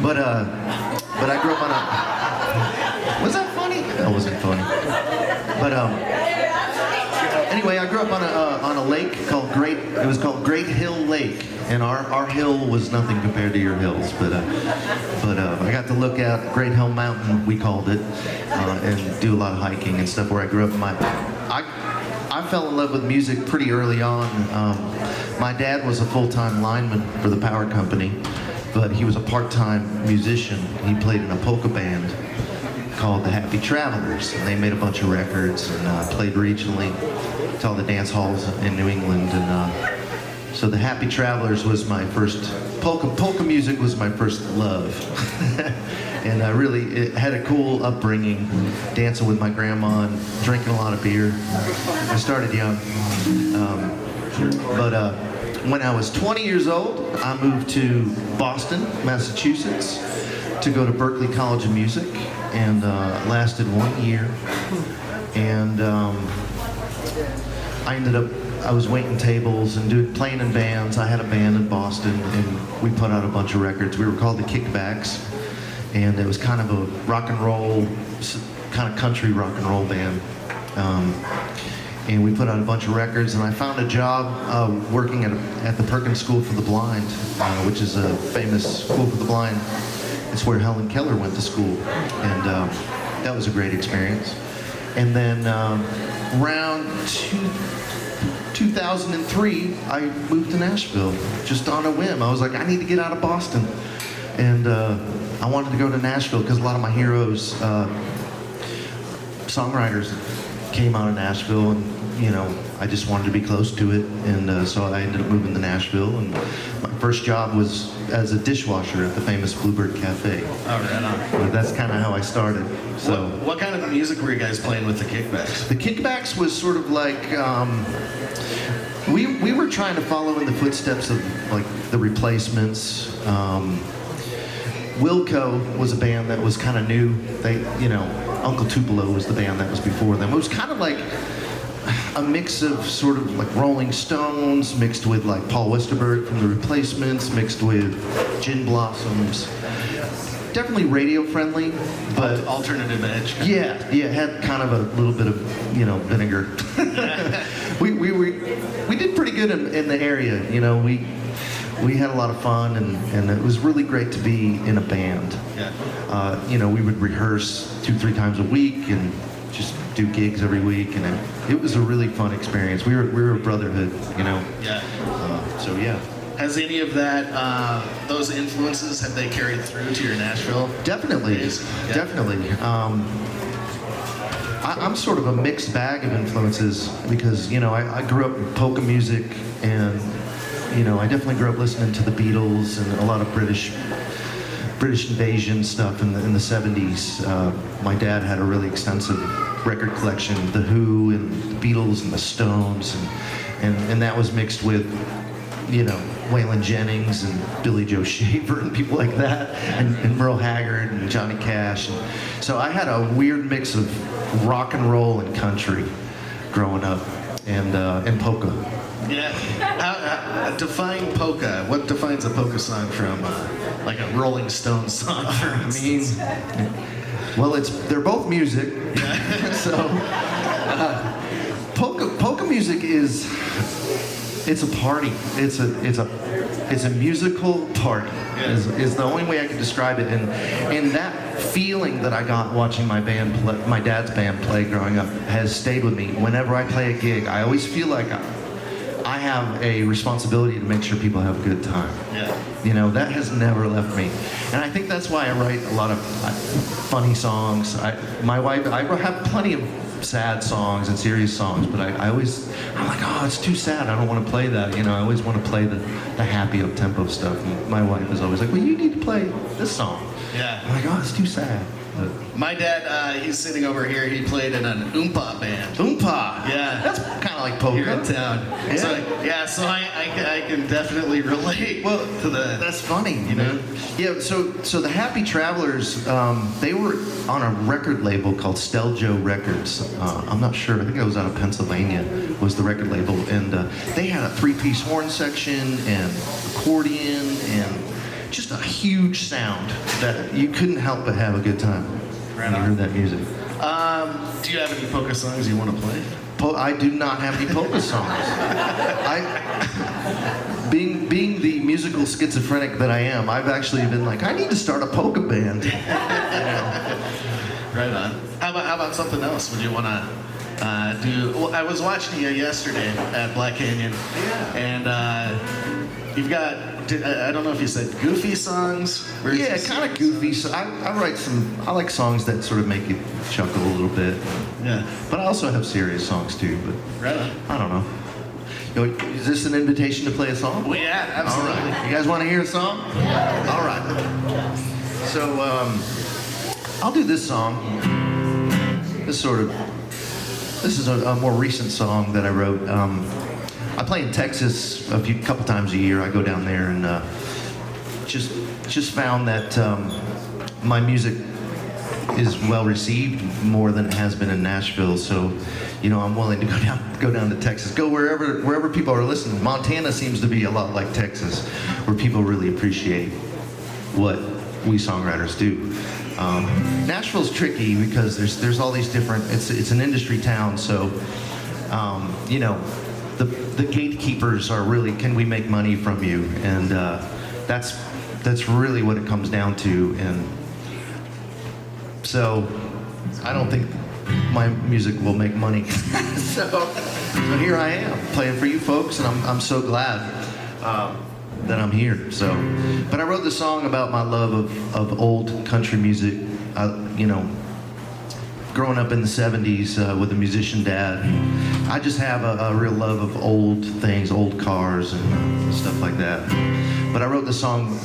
But I grew up on a. Was that funny? That wasn't funny. But anyway, I grew up on a lake called It was called Great Hill Lake, and our hill was nothing compared to your hills. But I got to look at Great Hill Mountain, we called it, and do a lot of hiking and stuff where I grew up. I fell in love with music pretty early on. My dad was a full-time lineman for the power company, but he was a part-time musician. He played in a polka band called the Happy Travelers, and they made a bunch of records and played regionally to all the dance halls in New England. And so the Happy Travelers was my first, polka music was my first love. And I really had a cool upbringing, dancing with my grandma and drinking a lot of beer. I started young. But when I was 20 years old, I moved to Boston, Massachusetts, to go to Berklee College of Music, and lasted 1 year. And I was waiting tables and playing in bands. I had a band in Boston, and we put out a bunch of records. We were called the Kickbacks, and it was kind of a rock and roll, kind of country rock and roll band. And we put out a bunch of records, and I found a job working at the Perkins School for the Blind, which is a famous school for the blind. It's where Helen Keller went to school, and that was a great experience. And then around 2003, I moved to Nashville, just on a whim. I was like, I need to get out of Boston. And I wanted to go to Nashville because a lot of my heroes, songwriters, came out of Nashville, and I just wanted to be close to it, and so I ended up moving to Nashville, and my first job was as a dishwasher at the famous Bluebird Cafe. Oh, right on. But that's kind of how I started. So, what kind of music were you guys playing with the Kickbacks? The Kickbacks was sort of like, we were trying to follow in the footsteps of like the Replacements. Wilco was a band that was kind of new. Uncle Tupelo was the band that was before them. It was kind of like a mix of sort of like Rolling Stones mixed with like Paul Westerberg from the Replacements, mixed with Gin Blossoms. Definitely radio friendly, but alternative edge. Yeah, it had kind of a little bit of vinegar. we did pretty good in the area. We had a lot of fun, and it was really great to be in a band. Yeah. We would rehearse 2-3 times a week and just do gigs every week, and it was a really fun experience. We were a brotherhood, Yeah. So yeah. Has any of that, those influences, have they carried through to your Nashville? Definitely, Yeah. definitely. I'm sort of a mixed bag of influences because I grew up with polka music, and I definitely grew up listening to the Beatles and a lot of British invasion stuff in the 70s. My dad had a really extensive record collection, The Who and the Beatles and the Stones, and that was mixed with Waylon Jennings and Billy Joe Shaver and people like that, and Merle Haggard and Johnny Cash. And so I had a weird mix of rock and roll and country growing up, and polka. Yeah. Define polka. What defines a polka song from like a Rolling Stones song, for instance? Well, they're both music. Yeah. So polka music it's a party. It's a musical party. Yeah. Is the only way I can describe it. And that feeling that I got watching my dad's band play growing up has stayed with me. Whenever I play a gig, I always feel like I have a responsibility to make sure people have a good time. Yeah. That has never left me. And I think that's why I write a lot of funny songs. My wife, I have plenty of sad songs and serious songs, but I'm like, oh, it's too sad. I don't want to play that. I always want to play the happy up-tempo stuff. And my wife is always like, well, you need to play this song. Yeah. I'm like, oh, it's too sad. My dad, he's sitting over here. He played in an oompa band. Oompa. Yeah. That's kind of like polka. Here in town. Yeah. So I can definitely relate. Well, to the. That's funny, Yeah. So the Happy Travelers, they were on a record label called Steljo Records. I'm not sure. I think it was out of Pennsylvania. Was the record label, and they had a 3-piece horn section and accordion and just a huge sound that you couldn't help but have a good time when you heard that music. Do you have any polka songs you want to play? I do not have any polka songs. Being the musical schizophrenic that I am, I've actually been like, I need to start a polka band. Right on. How about something else? Would you want to do? Well, I was watching you yesterday at Black Canyon, and you've got. I don't know if you said goofy songs. Yeah, kind of goofy. So I write some. I like songs that sort of make you chuckle a little bit. Yeah. But I also have serious songs too. But Right on. I don't know. You know, is this an invitation to play a song? Well, yeah, absolutely. All right. You guys want to hear a song? Yeah. All right. So I'll do this song. This is a more recent song that I wrote. I play in Texas a couple times a year. I go down there and just found that my music is well received more than it has been in Nashville. So, you know, I'm willing to go down to Texas, go wherever people are listening. Montana seems to be a lot like Texas, where people really appreciate what we songwriters do. Nashville's tricky because there's all these different. It's an industry town, so you know. The gatekeepers are really, can we make money from you? And that's really what it comes down to. And so I don't think my music will make money. so here I am playing for you folks, and I'm so glad that I'm here. So, but I wrote the song about my love of old country music. You know, growing up in the 70s with a musician dad, I just have a real love of old things, old cars and stuff like that. But I wrote the song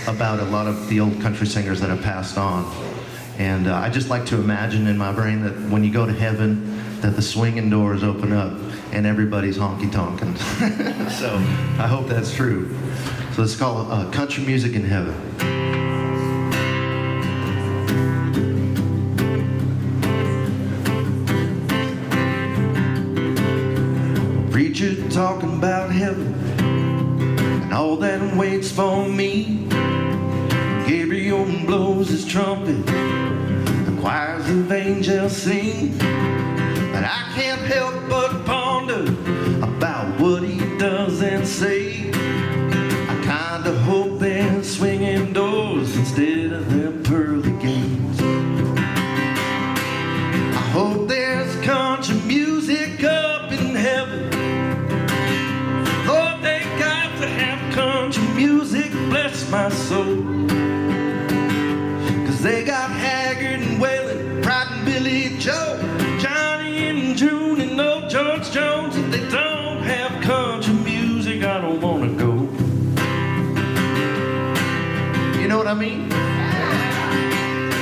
about a lot of the old country singers that have passed on. And I just like to imagine in my brain that when you go to heaven, that the swinging doors open up and everybody's honky-tonkin'. So I hope that's true. So it's called Country Music in Heaven. Preacher talking about heaven and all that waits for me. Gabriel blows his trumpet, the choirs of angels sing. But I can't help but ponder about what he does and say. I kinda hope they're swinging doors instead of them pearly gates. I hope there's country music up in heaven. Lord, they got to have country music, bless my soul. Cause they got Haggard and Waylon, Pride and Billy Joe, Johnny and June and old George Jones. If they don't have country music, I don't wanna go. You know what I mean?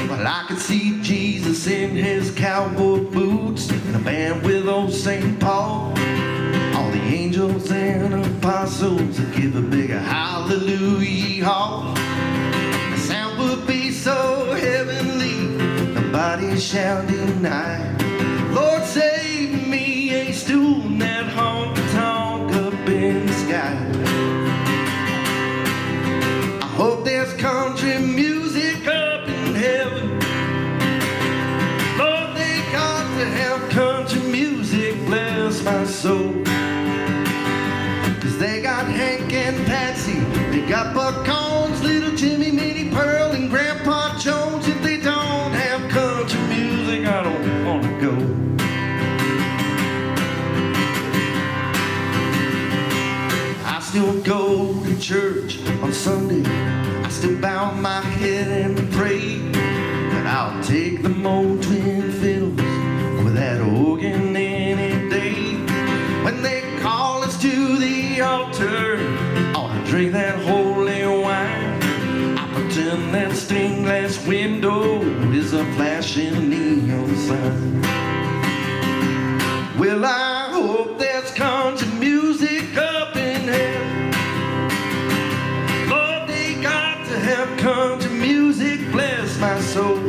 Well, I could see Jesus in his cowboy boots and a band with old St. Paul. All the angels and apostles that give a big hallelujah haul. The sound would be so heavenly, nobody shall deny. Lord, save me a stool in that honky-tonk up in the sky. I hope there's country music up in heaven. Lord, they got to have country music, bless my soul. Cause they got Hank and Patsy, they got Buck Owens, Little Jimmy, Minnie Pearl, and Grandpa Jones. If they don't have country music, I don't wanna go. I still go to church on Sunday, I still bow my head and pray. But I'll take them old twin fiddles over that organ any day. When they call us to the altar, ought to drink that holy wine. I pretend that stained glass window is a flashing neon sign. Well, I hope there's country music up in heaven. Lord, they got to have country music, bless my soul.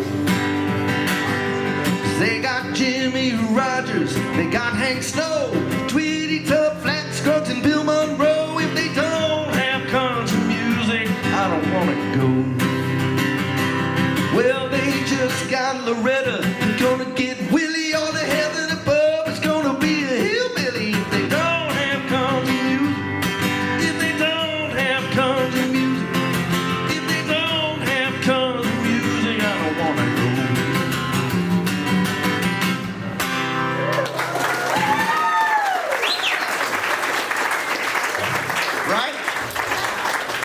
They got Jimmy Rogers, they got Hank Snow, Tweety Tubb, Flat Scruggs, and Bill Monroe. If they don't have country music, I don't wanna Well, they just got Loretta